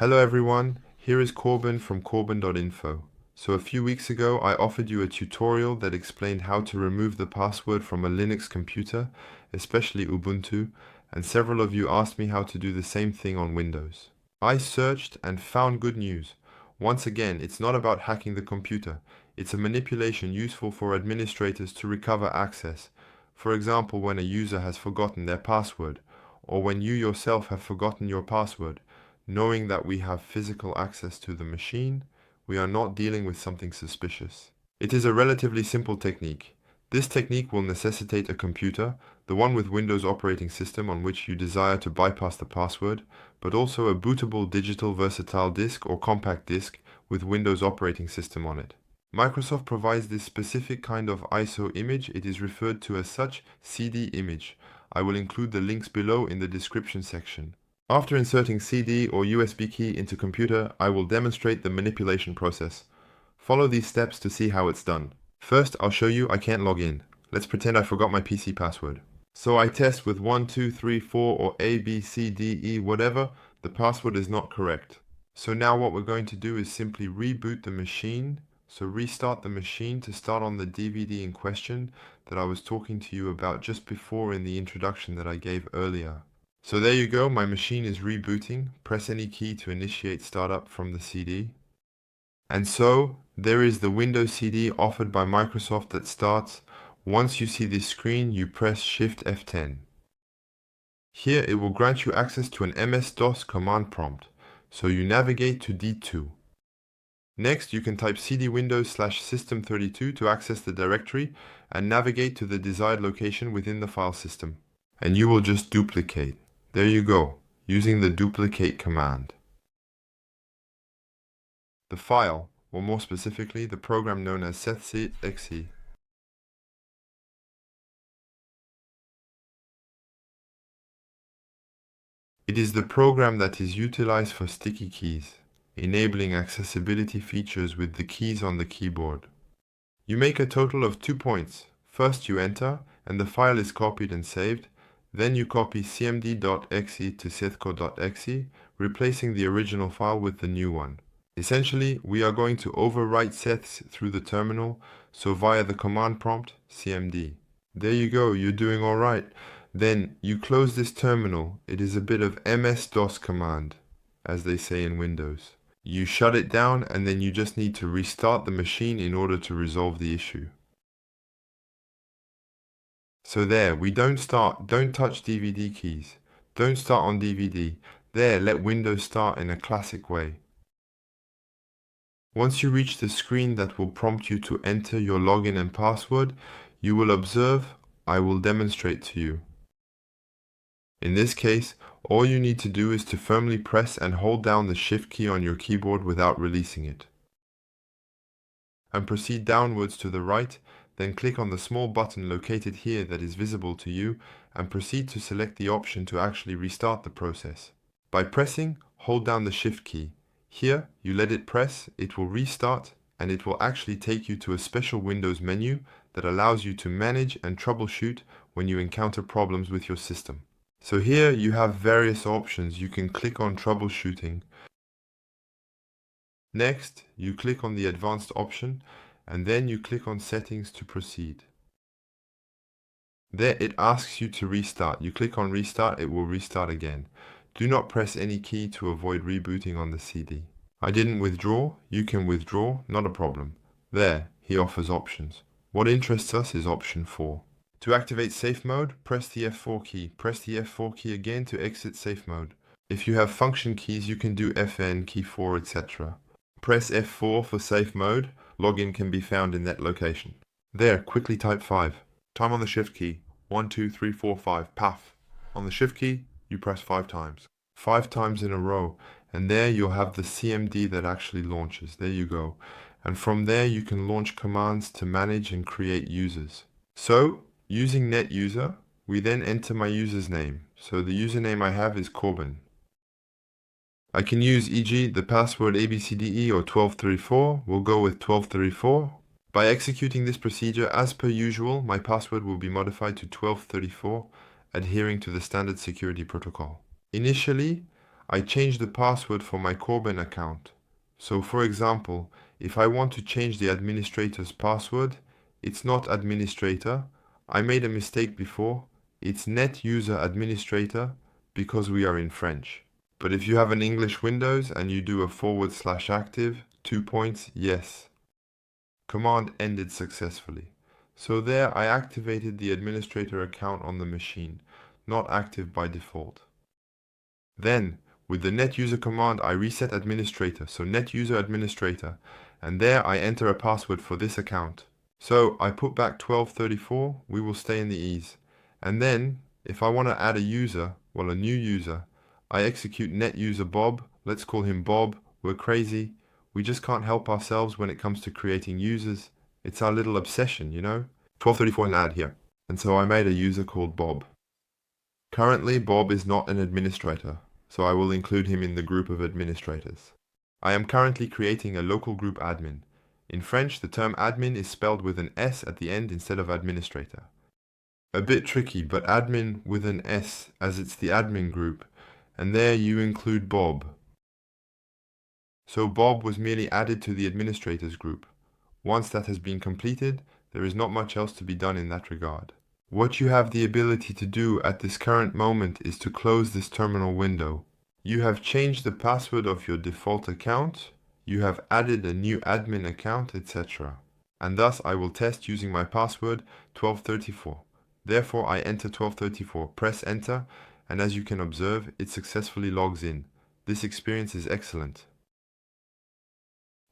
Hello everyone, here is Korben from korben.info. So a few weeks ago I offered you a tutorial that explained how to remove the password from a Linux computer, especially Ubuntu, and several of you asked me how to do the same thing on Windows. I searched and found good news. Once again, it's not about hacking the computer. It's a manipulation useful for administrators to recover access. For example, when a user has forgotten their password, or when you yourself have forgotten your password. Knowing that we have physical access to the machine, we are not dealing with something suspicious. It is a relatively simple technique. This technique will necessitate a computer, the one with Windows operating system on which you desire to bypass the password, but also a bootable digital versatile disk or compact disk with Windows operating system on it. Microsoft provides this specific kind of ISO image. It is referred to as such CD image. I will include the links below in the description section. After inserting CD or USB key into computer, I will demonstrate the manipulation process. Follow these steps to see how it's done. First, I'll show you I can't log in. Let's pretend I forgot my PC password. So I test with 1, 2, 3, 4 or A, B, C, D, E, whatever. The password is not correct. So now what we're going to do is simply reboot the machine. So restart the machine to start on the DVD in question that I was talking to you about just before in the introduction that I gave earlier. So there you go, my machine is rebooting. Press any key to initiate startup from the CD. And so, there is the Windows CD offered by Microsoft that starts. Once you see this screen, you press Shift F10. Here it will grant you access to an MS-DOS command prompt, so you navigate to D2. Next, you can type cd windows/system32 to access the directory and navigate to the desired location within the file system. And you will just duplicate. There you go, using the duplicate command. The file, or more specifically, the program known as sethc.exe. It is the program that is utilized for sticky keys, enabling accessibility features with the keys on the keyboard. You make a total of 2 points. First you enter, and the file is copied and saved. Then you copy cmd.exe to sethco.exe, replacing the original file with the new one. Essentially, we are going to overwrite seths through the terminal, so via the command prompt, cmd. There you go, you're doing alright. Then you close this terminal. It is a bit of MS-DOS command, as they say in Windows. You shut it down and then you just need to restart the machine in order to resolve the issue. So there, we don't touch DVD keys. Don't start on DVD. There, let Windows start in a classic way. Once you reach the screen that will prompt you to enter your login and password, you will observe, I will demonstrate to you. In this case, all you need to do is to firmly press and hold down the Shift key on your keyboard without releasing it. And proceed downwards to the right, then click on the small button located here that is visible to you and proceed to select the option to actually restart the process. By pressing, hold down the Shift key. Here, you let it press, it will restart, and it will actually take you to a special Windows menu that allows you to manage and troubleshoot when you encounter problems with your system. So here you have various options. You can click on troubleshooting. Next, you click on the advanced option, and then you click on settings to proceed. There it asks you to restart. You click on restart, it will restart again. Do not press any key to avoid rebooting on the CD. I didn't withdraw. You can withdraw, not a problem. There, he offers options. What interests us is option 4. To activate safe mode, press the F4 key. Press the F4 key again to exit safe mode. If you have function keys, you can do Fn, key 4, etc. Press F4 for safe mode. Login can be found in that location. There, quickly type 5. Time on the Shift key. 1, 2, 3, 4, 5. Paf. On the Shift key, you press 5 times. 5 times in a row. And there you'll have the CMD that actually launches. There you go. And from there you can launch commands to manage and create users. So, using NetUser, we then enter my user's name. So the username I have is Korben. I can use e.g. the password ABCDE or 1234. We'll go with 1234. By executing this procedure, as per usual, my password will be modified to 1234, adhering to the standard security protocol. Initially, I change the password for my Korben account. So for example, if I want to change the administrator's password, it's not administrator. I made a mistake before. It's net user administrator because we are in French. But if you have an English Windows and you do a /active, 2 points, yes. Command ended successfully. So there I activated the administrator account on the machine, not active by default. Then, with the net user command, I reset administrator, so net user administrator, and there I enter a password for this account. So I put back 1234, we will stay in the ease. And then, if I want to add a user, well, a new user, I execute net user Bob, let's call him Bob, we're crazy, we just can't help ourselves when it comes to creating users. It's our little obsession, you know? 1234 and add here. And so I made a user called Bob. Currently, Bob is not an administrator, so I will include him in the group of administrators. I am currently creating a local group admin. In French, the term admin is spelled with an S at the end instead of administrator. A bit tricky, but admin with an S as it's the admin group, and there you include Bob. So Bob was merely added to the administrators group. Once that has been completed, there is not much else to be done in that regard. What you have the ability to do at this current moment is to close this terminal window. You have changed the password of your default account, you have added a new admin account, etc. And thus I will test using my password 1234. Therefore I enter 1234, press enter, and as you can observe, it successfully logs in. This experience is excellent.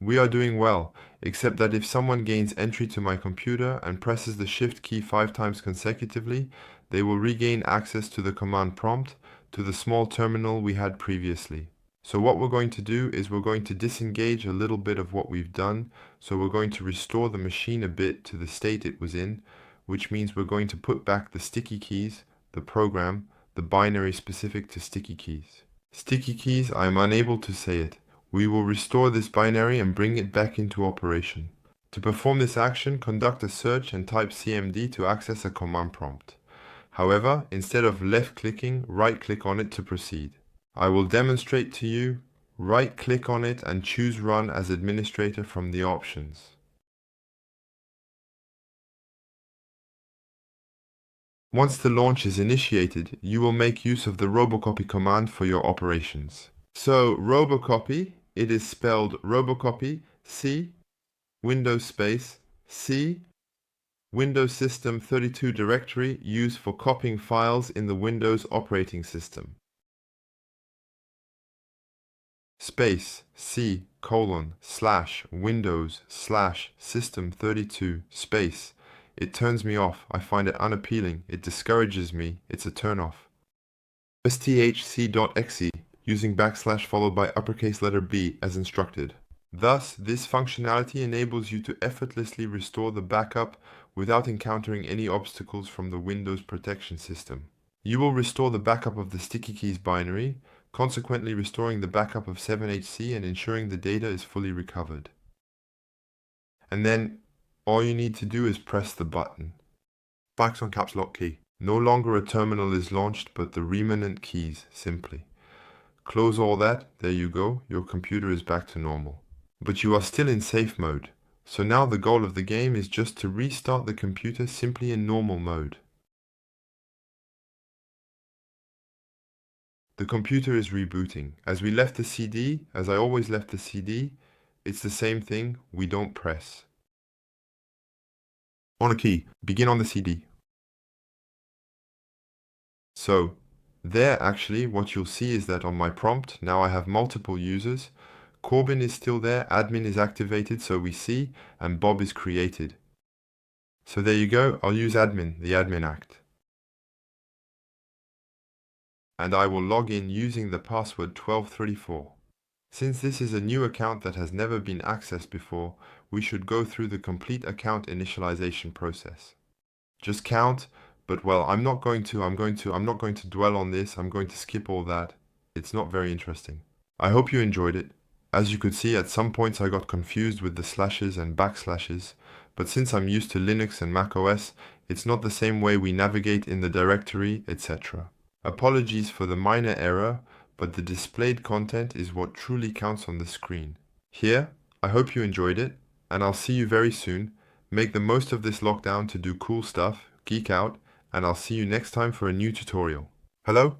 We are doing well, except that if someone gains entry to my computer and presses the Shift key 5 times consecutively, they will regain access to the command prompt, to the small terminal we had previously. So what we're going to do is we're going to disengage a little bit of what we've done, so we're going to restore the machine a bit to the state it was in, which means we're going to put back the sticky keys, the program, the binary specific to sticky keys. Sticky keys, I am unable to say it. We will restore this binary and bring it back into operation. To perform this action, conduct a search and type cmd to access a command prompt. However, instead of left-clicking, right-click on it to proceed. I will demonstrate to you. Right-click on it and choose Run as administrator from the options. Once the launch is initiated, you will make use of the robocopy command for your operations. So, robocopy, it is spelled robocopy, C, Windows space, C, Windows System 32 directory used for copying files in the Windows operating system. Space, C, /Windows /System 32 space. It turns me off. I find it unappealing. It discourages me. It's a turn-off. sthc.exe using / followed by uppercase letter B as instructed. Thus, this functionality enables you to effortlessly restore the backup without encountering any obstacles from the Windows protection system. You will restore the backup of the sticky keys binary, consequently restoring the backup of 7HC and ensuring the data is fully recovered. And then, all you need to do is press the button. Backs on caps lock key. No longer a terminal is launched, but the remnant keys, simply. Close all that, there you go, your computer is back to normal. But you are still in safe mode, so now the goal of the game is just to restart the computer simply in normal mode. The computer is rebooting. As we left the CD, as I always left the CD, it's the same thing, we don't press. On a key, begin on the CD. So, there actually what you'll see is that on my prompt, now I have multiple users. Korben is still there, admin is activated, so we see, and Bob is created. So there you go, I'll use admin, the admin act. And I will log in using the password 1234. Since this is a new account that has never been accessed before, we should go through the complete account initialization process. Just count, but well, I'm not going to dwell on this, I'm going to skip all that. It's not very interesting. I hope you enjoyed it. As you could see, at some points I got confused with the slashes and backslashes, but since I'm used to Linux and Mac OS, it's not the same way we navigate in the directory, etc. Apologies for the minor error, but the displayed content is what truly counts on the screen. Here, I hope you enjoyed it, and I'll see you very soon. Make the most of this lockdown to do cool stuff, geek out, and I'll see you next time for a new tutorial. Hello?